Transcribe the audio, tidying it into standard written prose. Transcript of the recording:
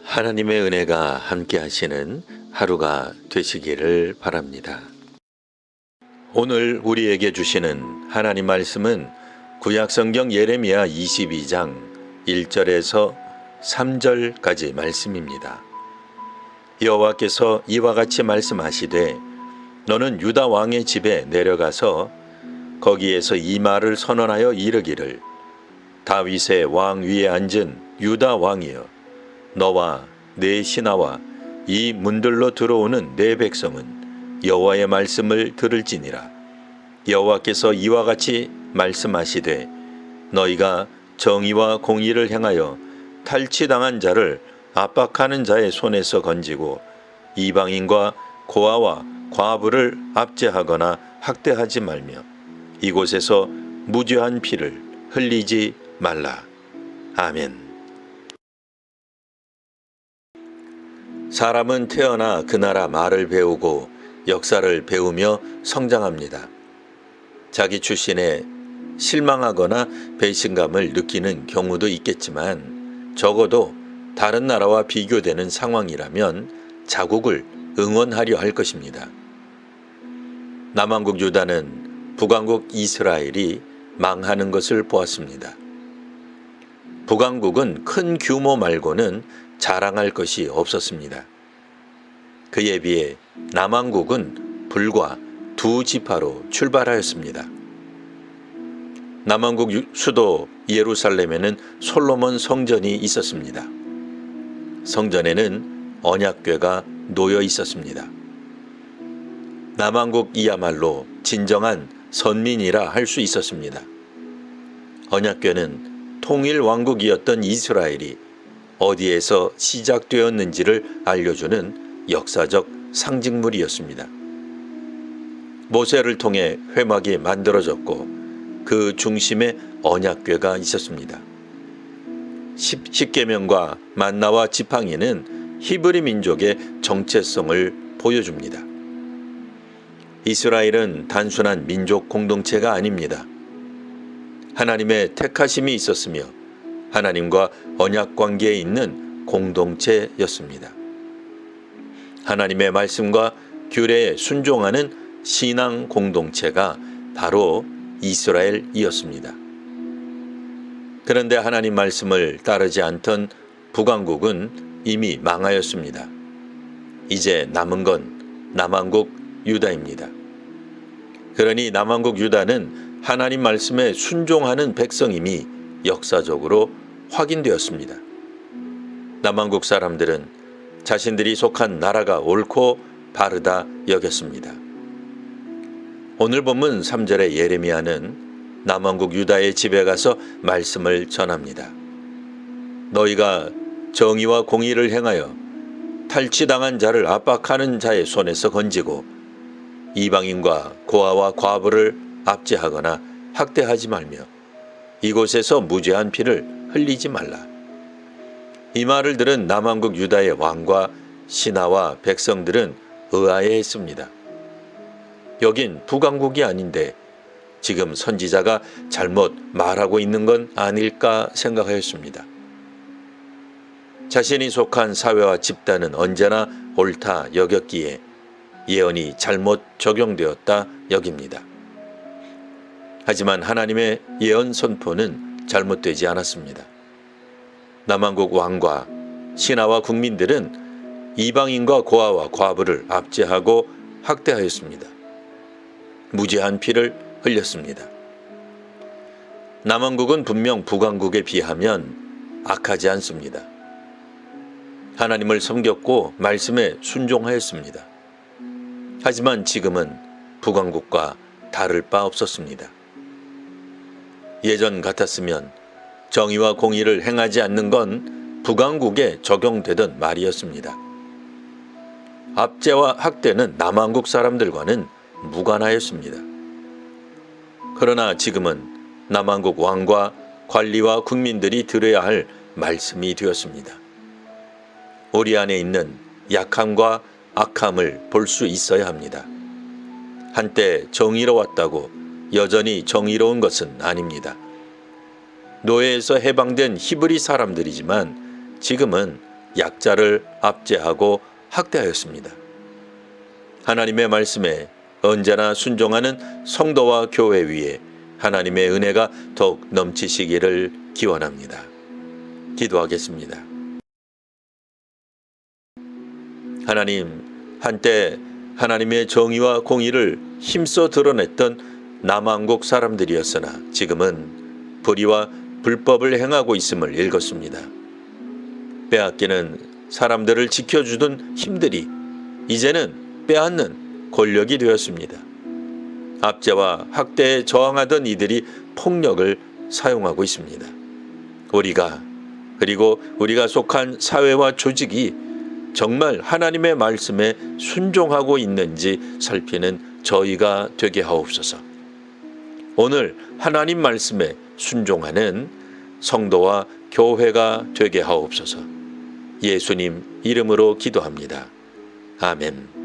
하나님의 은혜가 함께 하시는 하루가 되시기를 바랍니다. 오늘 우리에게 주시는 하나님 말씀은 구약성경 예레미야 22장 1절에서 3절까지 말씀입니다. 여호와께서 이와 같이 말씀하시되 너는 유다 왕의 집에 내려가서 거기에서 이 말을 선언하여 이르기를 다윗의 왕 위에 앉은 유다 왕이여 너와 네 신하와 이 문들로 들어오는 네 백성은 여호와의 말씀을 들을지니라. 여호와께서 이와 같이 말씀하시되 너희가 정의와 공의를 행하여 탈취당한 자를 압박하는 자의 손에서 건지고 이방인과 고아와 과부를 압제하거나 학대하지 말며 이곳에서 무죄한 피를 흘리지 말라. 아멘. 사람은 태어나 그 나라 말을 배우고 역사를 배우며 성장합니다. 자기 출신에 실망하거나 배신감을 느끼는 경우도 있겠지만 적어도 다른 나라와 비교되는 상황이라면 자국을 응원하려 할 것입니다. 남왕국 유다는 북왕국 이스라엘이 망하는 것을 보았습니다. 북왕국은 큰 규모 말고는 자랑할 것이 없었습니다. 그에 비해 남왕국은 불과 2지파로 출발하였습니다. 남왕국 수도 예루살렘에는 솔로몬 성전이 있었습니다. 성전에는 언약궤가 놓여 있었습니다. 남왕국이야말로 진정한 선민이라 할 수 있었습니다. 언약궤는 통일 왕국이었던 이스라엘이 어디에서 시작되었는지를 알려주는 역사적 상징물이었습니다. 모세를 통해 회막이 만들어졌고 그 중심에 언약궤가 있었습니다. 십계명과 만나와 지팡이는 히브리 민족의 정체성을 보여줍니다. 이스라엘은 단순한 민족 공동체가 아닙니다. 하나님의 택하심이 있었으며 하나님과 언약 관계에 있는 공동체였습니다. 하나님의 말씀과 규례에 순종하는 신앙 공동체가 바로 이스라엘이었습니다. 그런데 하나님 말씀을 따르지 않던 북왕국은 이미 망하였습니다. 이제 남은 건 남왕국 유다입니다. 그러니 남왕국 유다는 하나님 말씀에 순종하는 백성임이 역사적으로 확인되었습니다. 남왕국 사람들은 자신들이 속한 나라가 옳고 바르다 여겼습니다. 오늘 본문 3절의 예레미야는 남왕국 유다의 집에 가서 말씀을 전합니다. 너희가 정의와 공의를 행하여 탈취당한 자를 압박하는 자의 손에서 건지고 이방인과 고아와 과부를 압제하거나 학대하지 말며 이곳에서 무죄한 피를 흘리지 말라. 이 말을 들은 남왕국 유다의 왕과 신하와 백성들은 의아해했습니다. 여긴 북왕국이 아닌데 지금 선지자가 잘못 말하고 있는 건 아닐까 생각하였습니다. 자신이 속한 사회와 집단은 언제나 옳다 여겼기에 예언이 잘못 적용되었다 여깁니다. 하지만 하나님의 예언 선포는 잘못되지 않았습니다. 남왕국 왕과 신하와 국민들은 이방인과 고아와 과부를 압제하고 학대하였습니다. 무죄한 피를 흘렸습니다. 남왕국은 분명 북왕국에 비하면 악하지 않습니다. 하나님을 섬겼고 말씀에 순종하였습니다. 하지만 지금은 북왕국과 다를 바 없었습니다. 예전 같았으면 정의와 공의를 행하지 않는 건 북왕국에 적용되던 말이었습니다. 압제와 학대는 남왕국 사람들과는 무관하였습니다. 그러나 지금은 남왕국 왕과 관리와 국민들이 들어야 할 말씀이 되었습니다. 우리 안에 있는 약함과 악함을 볼 수 있어야 합니다. 한때 정의로웠다고 여전히 정의로운 것은 아닙니다. 노예에서 해방된 히브리 사람들이지만 지금은 약자를 압제하고 학대하였습니다. 하나님의 말씀에 언제나 순종하는 성도와 교회 위에 하나님의 은혜가 더욱 넘치시기를 기원합니다. 기도하겠습니다. 하나님, 한때 하나님의 정의와 공의를 힘써 드러냈던 남한국 사람들이었으나 지금은 불의와 불법을 행하고 있음을 읽었습니다. 빼앗기는 사람들을 지켜주던 힘들이 이제는 빼앗는 권력이 되었습니다. 압제와 학대에 저항하던 이들이 폭력을 사용하고 있습니다. 그리고 우리가 속한 사회와 조직이 정말 하나님의 말씀에 순종하고 있는지 살피는 저희가 되게 하옵소서. 오늘 하나님 말씀에 순종하는 성도와 교회가 되게 하옵소서. 예수님 이름으로 기도합니다. 아멘.